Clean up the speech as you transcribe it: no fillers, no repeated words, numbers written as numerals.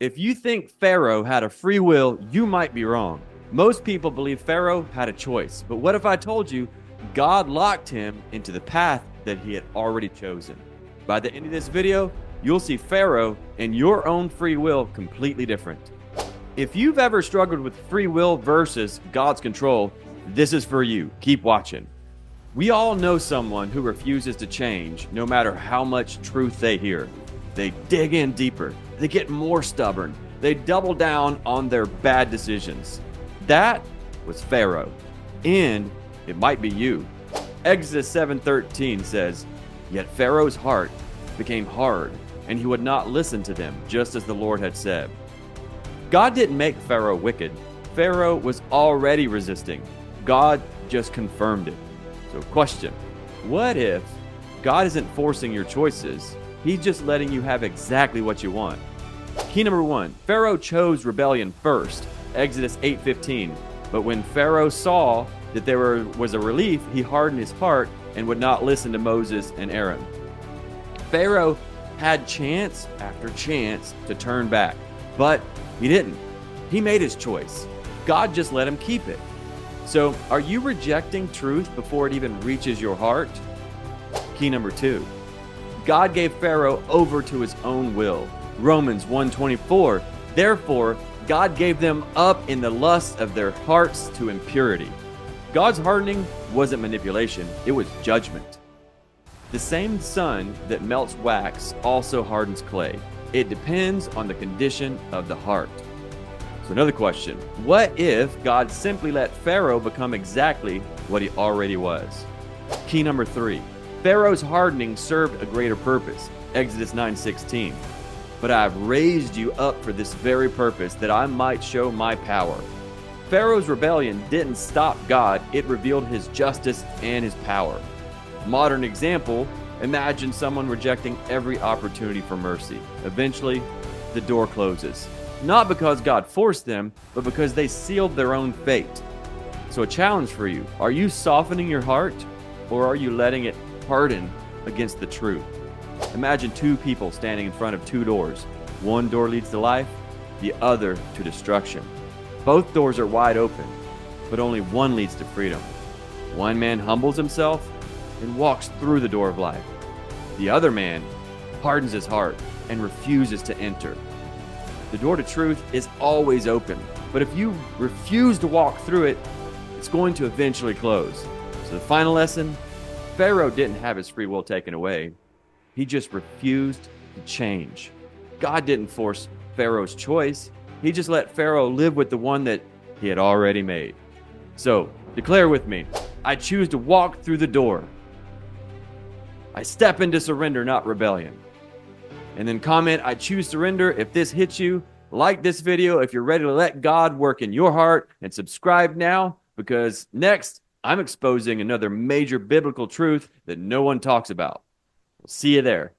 If you think Pharaoh had a free will, you might be wrong. Most people believe Pharaoh had a choice. But what if I told you God locked him into the path that he had already chosen? By the end of this video, you'll see Pharaoh and your own free will completely different. If you've ever struggled with free will versus God's control, this is for you. Keep watching. We all know someone who refuses to change no matter how much truth they hear. They dig in deeper. They get more stubborn. They double down on their bad decisions. That was Pharaoh. And it might be you. Exodus 7:13 says, "Yet Pharaoh's heart became hard, and he would not listen to them, just as the Lord had said." God didn't make Pharaoh wicked. Pharaoh was already resisting. God just confirmed it. So question, what if God isn't forcing your choices? He's just letting you have exactly what you want. Key number 1, Pharaoh chose rebellion first, Exodus 8:15. But when Pharaoh saw that there was a relief, he hardened his heart and would not listen to Moses and Aaron. Pharaoh had chance after chance to turn back, but he didn't. He made his choice. God just let him keep it. So, are you rejecting truth before it even reaches your heart? Key number 2, God gave Pharaoh over to his own will. Romans 1:24, therefore, God gave them up in the lust of their hearts to impurity. God's hardening wasn't manipulation, it was judgment. The same sun that melts wax also hardens clay. It depends on the condition of the heart. So another question, what if God simply let Pharaoh become exactly what he already was? Key number 3, Pharaoh's hardening served a greater purpose. Exodus 9:16. But I have raised you up for this very purpose, that I might show my power. Pharaoh's rebellion didn't stop God, it revealed his justice and his power. Modern example, imagine someone rejecting every opportunity for mercy. Eventually, the door closes. Not because God forced them, but because they sealed their own fate. So a challenge for you, are you softening your heart, or are you letting it harden against the truth? Imagine two people standing in front of two doors. One door leads to life, the other to destruction. Both doors are wide open, but only one leads to freedom. One man humbles himself and walks through the door of life. The other man hardens his heart and refuses to enter. The door to truth is always open, but if you refuse to walk through it, it's going to eventually close. So the final lesson, Pharaoh didn't have his free will taken away. He just refused to change. God didn't force Pharaoh's choice. He just let Pharaoh live with the one that he had already made. So, declare with me, I choose to walk through the door. I step into surrender, not rebellion. And then comment, I choose surrender if this hits you. Like this video if you're ready to let God work in your heart, and subscribe now, because next I'm exposing another major biblical truth that no one talks about. We'll see you there.